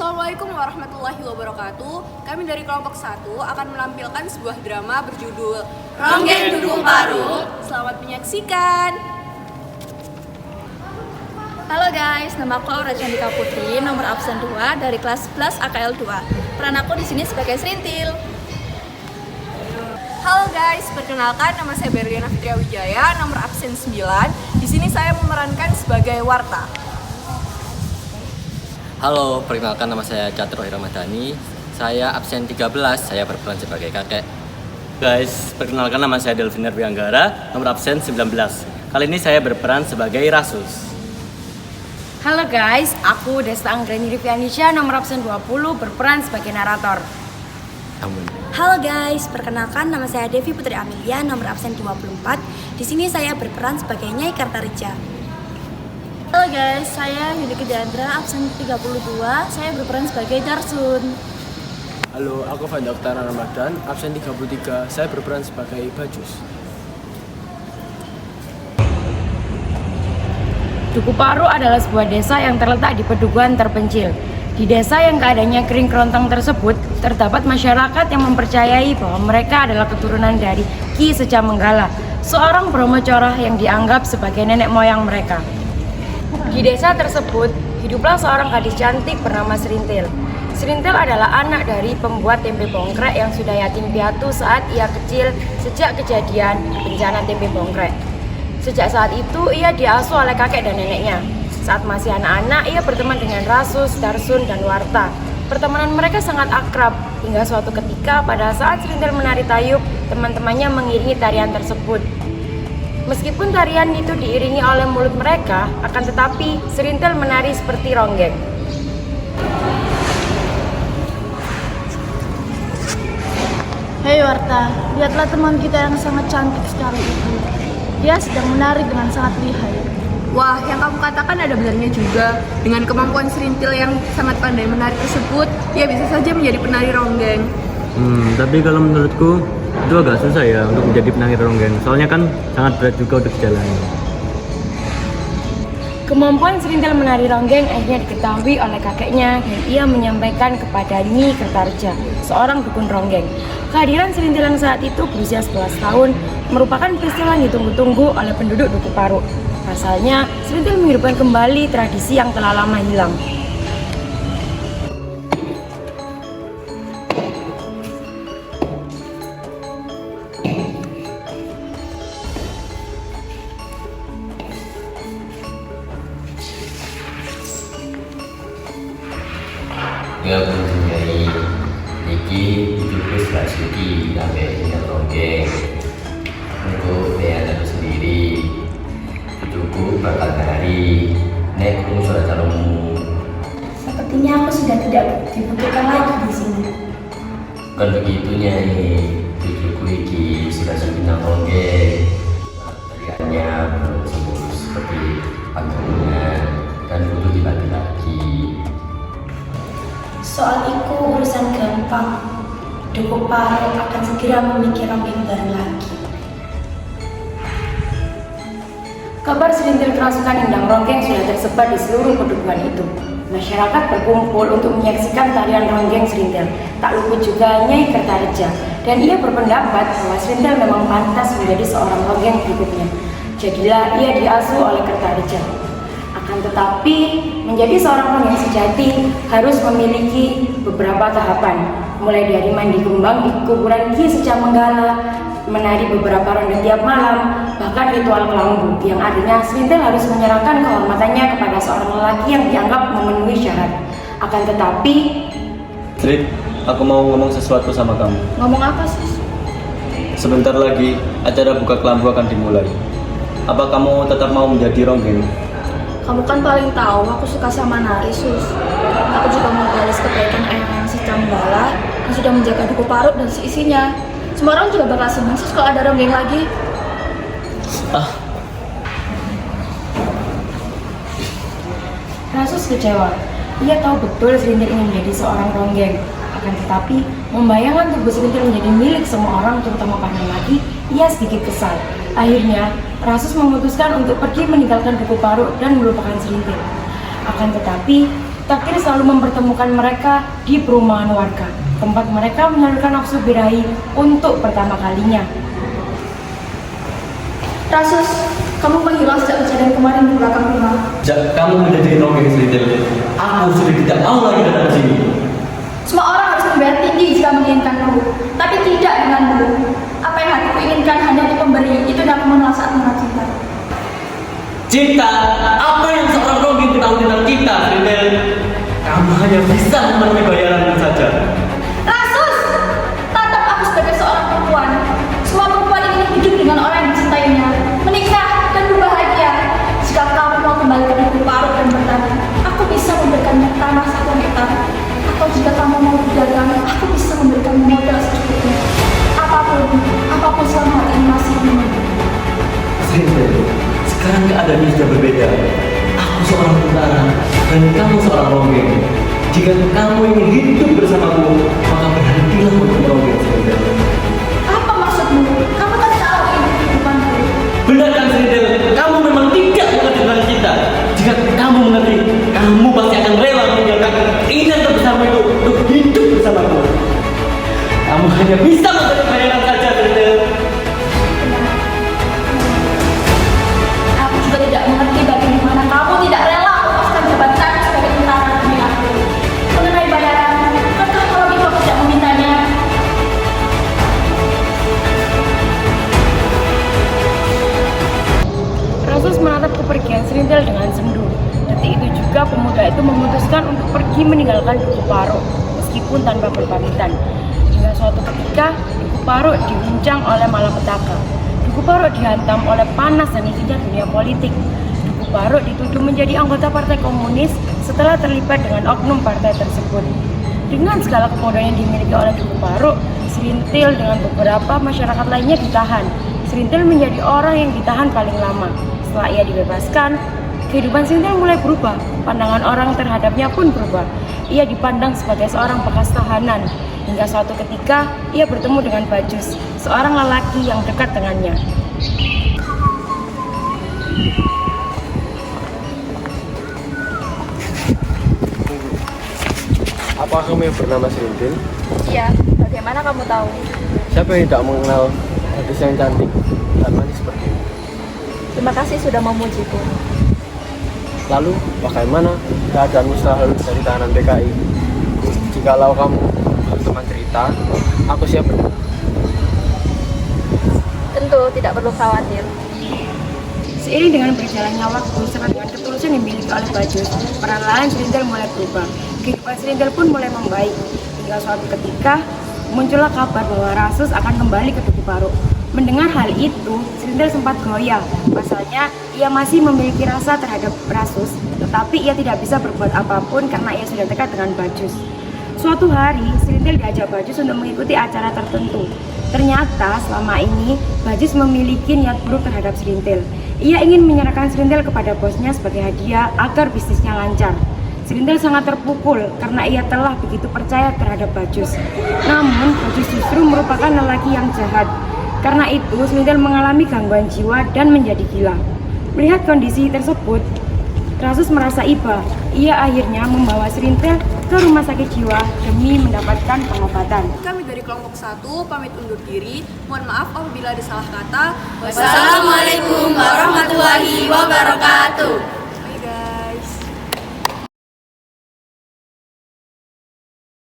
Assalamualaikum warahmatullahi wabarakatuh. Kami dari kelompok 1 akan menampilkan sebuah drama berjudul Ronggeng Dukuh Paru. Selamat menyaksikan. Halo guys, nama aku Aura Candika Putri, nomor absen 2 dari kelas 11 AKL 2. Peran aku di sini sebagai Serintil. Halo guys, perkenalkan nama saya Berliana Fitria Wijaya, nomor absen 9. Di sini saya memerankan sebagai Warta. Halo, perkenalkan nama saya Catro Ramadhani. Saya absen 13, saya berperan sebagai kakek. Guys, perkenalkan nama saya Delviner Wianggara, nomor absen 19. Kali ini saya berperan sebagai Rasus. Halo guys, aku Desta Anggreni Rivianisha, nomor absen 20, berperan sebagai narator. Halo guys, perkenalkan nama saya Devi Putri Amelia, nomor absen 24. Di sini saya berperan sebagai Nyai Kartarija. Halo guys, saya Yudi Kedandra, absen 32. Saya berperan sebagai Darsun. Halo, aku Fanda Oktara Ramadan, absen 33. Saya berperan sebagai Bajus. Dukuh Paru adalah sebuah desa yang terletak di pedesaan terpencil. Di desa yang keadaannya kering kerontang tersebut, terdapat masyarakat yang mempercayai bahwa mereka adalah keturunan dari Ki Secamenggala, seorang Bromo Corah yang dianggap sebagai nenek moyang mereka. Di desa tersebut, hiduplah seorang gadis cantik bernama Serintil. Serintil adalah anak dari pembuat tempe bongkrek yang sudah yatim piatu saat ia kecil sejak kejadian bencana tempe bongkrek. Sejak saat itu, ia diasuh oleh kakek dan neneknya. Saat masih anak-anak, ia berteman dengan Rasus, Darsun, dan Warta. Pertemanan mereka sangat akrab, hingga suatu ketika pada saat Serintil menari tayub, teman-temannya mengiringi tarian tersebut. Meskipun tarian itu diiringi oleh mulut mereka, akan tetapi Serintil menari seperti ronggeng. Hei Warta, lihatlah teman kita yang sangat cantik sekali itu. Dia sedang menari dengan sangat lihai. Wah, yang kamu katakan ada benarnya juga. Dengan kemampuan Serintil yang sangat pandai menari tersebut, ia bisa saja menjadi penari ronggeng. Tapi kalau menurutku itu agak susah ya untuk menjadi penari ronggeng. Soalnya kan sangat berat juga untuk dijalani. Kemampuan Serintil menari ronggeng akhirnya diketahui oleh kakeknya dan ia menyampaikan kepada Nyi Kertarja, seorang dukun ronggeng. Kehadiran Serintil yang saat itu berusia 11 tahun merupakan peristiwa yang ditunggu-tunggu oleh penduduk Dukuh Paru. Pasalnya, Serintil menghidupkan kembali tradisi yang telah lama hilang. Ya mempunyai Niki hidupku setelah suki sampai tinggal ronggeng. Untuk lihat aku sendiri, hidupku bakal nari. Nek kamu suara calonmu. Sepertinya aku sudah tidak dibutuhkan lagi di sini. Kan begitu Nyai, hidupku iki sudah suki nang ronggeng. Tariannya belum sembuh seperti pantungan dan butuh dilatih lagi. Soal itu urusan gampang. Dukuh Paru akan segera memikir ronggeng baru lagi. Kabar Serintil kerasukan Indang Ronggeng sudah tersebar di seluruh pedukuhan itu. Masyarakat berkumpul untuk menyaksikan tarian ronggeng Serintil. Tak luput juga Nyai Kertarja, dan ia berpendapat bahwa Serintil memang pantas menjadi seorang ronggeng berikutnya. Jadilah ia diasuh oleh Kertarja. Akan tetapi, menjadi seorang ronggeng sejati harus memiliki beberapa tahapan, mulai dari mandi kembang di kuburan Ki Secamenggala, menari beberapa ronde tiap malam, bahkan ritual kelambu, yang artinya Serintil harus menyerahkan kehormatannya kepada seorang lelaki yang dianggap memenuhi syarat. Akan tetapi, Srit, aku mau ngomong sesuatu sama kamu. Ngomong apa sih? Sebentar lagi acara buka kelambu akan dimulai. Apa kamu tetap mau menjadi ronggeng? Kamu kan paling tahu aku suka sama nari, Sus. Aku juga mau balas kebaikan Eyang Secamenggala yang sudah menjaga Dukuh Paru dan seisinya. Semua orang juga bakal senang sih kalau ada ronggeng lagi. Rasus kecewa. Ia tahu betul Serintil ingin menjadi seorang ronggeng. Akan tetapi, membayangkan tubuh Serintil menjadi milik semua orang, terutama para lelaki, ia sedikit kesal. Akhirnya, Rasus memutuskan untuk pergi meninggalkan Dukuh Paru dan melupakan Serintil. Akan tetapi, Takdir selalu mempertemukan mereka di perumahan warga, tempat mereka menyalurkan nafsu birahi untuk pertama kalinya. Rasus, kamu menghilang sejak kejadian kemarin di belakang rumah. Sejak kamu menjadi ronggeng Serintil, aku sudah tidak mau lagi datang ke sini. Semua orang harus membayar tinggi jika menginginkanku, tapi tidak denganmu. Apa yang hatiku inginkan hanya untuk pemberi, itu yang aku mengenal saat mengenal cinta. Cinta, apa yang seorang ronggeng ketahui tentang cinta, Serintil? Kamu hanya bisa memenuhi bayaranmu saja. Rasus, tatap aku sebagai seorang perempuan. Semua perempuan ingin hidup dengan orang yang dicintainya, menikah dan berbahagia. Jika kamu mau kembali ke Duku Paruk dan bertani, aku bisa memberikannya tanah 1 hektar. Atau jika kamu mau berdagang, aku bisa memberikan modal secukupnya. Apapun selama hati ini masih ingin. Serintil, sekarang keadaannya sudah berbeda. Aku seorang tentara dan kamu seorang ronggeng. Jika kamu ingin hidup bersamaku, maka berhentilah untuk meronggeng, Serintil. Apa maksudmu? Kamu tak tahu ini kehidupanku. Benar kan, Serintil? Kamu memang tidak mengerti tentang cinta. Jika kamu mengerti, kamu pasti akan rela meninggalkan keinginan terbesarmu itu untuk hidup bersamaku. Kamu hanya bisa memberi bayaran saja, Serintil. Aku juga tidak mengerti bagaimana kamu tidak rela melepaskan jabatan sebagai tentara demi aku. Mengenai bayaran, tentu kalau itu aku tidak memintanya. Rasus menatap kepergian Serintil dengan sendu. Detik itu juga pemuda itu memutuskan untuk pergi meninggalkan Duku Paruk, meskipun tanpa berpamitan. Hingga suatu ketika, Duku Paruk diguncang oleh malapetaka. Duku Paruk dihantam oleh panas dan isinya dunia politik. Duku Paruk dituduh menjadi anggota Partai Komunis setelah terlibat dengan oknum partai tersebut. Dengan segala kemudahan yang dimiliki oleh Duku Paruk, Serintil dengan beberapa masyarakat lainnya ditahan. Serintil menjadi orang yang ditahan paling lama. Setelah ia dibebaskan, kehidupan Serintil mulai berubah. Pandangan orang terhadapnya pun berubah. Ia dipandang sebagai seorang bekas tahanan. Hingga suatu ketika, ia bertemu dengan Bajus, seorang lelaki yang dekat dengannya. Apakah kamu yang bernama Serintil? Iya, bagaimana kamu tahu? Siapa yang tidak mengenal gadis yang cantik dan manis seperti ini? Terima kasih sudah memujiku. Lalu, bagaimana keadaanmu setelah lulus dari tahanan PKI? Jikalau kamu teman cerita, aku siap bertemu. Tentu tidak perlu khawatir. Seiring dengan berjalannya waktu serta dengan ketulusan yang dimiliki oleh Bajus, perlahan Serintil mulai berubah. Kehidupan Serintil pun mulai membaik. Hingga suatu ketika, muncullah kabar bahwa Rasus akan kembali ke Duku Paruk. Mendengar hal itu, Serintil sempat goyah. Pasalnya, ia masih memiliki rasa terhadap Rasus, tetapi ia tidak bisa berbuat apapun karena ia sudah dekat dengan Bajus. Suatu hari, Serintil diajak Bajus untuk mengikuti acara tertentu. Ternyata selama ini, Bajus memiliki niat buruk terhadap Serintil. Ia ingin menyerahkan Serintil kepada bosnya sebagai hadiah agar bisnisnya lancar. Serintil sangat terpukul karena ia telah begitu percaya terhadap Bajus. Namun, Bajus justru merupakan lelaki yang jahat. Karena itu, Serintil mengalami gangguan jiwa dan menjadi gila. Melihat kondisi tersebut, Rasus merasa iba. Ia akhirnya membawa Serintil ke rumah sakit jiwa demi mendapatkan pengobatan. Kami dari kelompok 1 pamit undur diri. Mohon maaf apabila ada salah kata. Wassalamualaikum warahmatullahi wabarakatuh.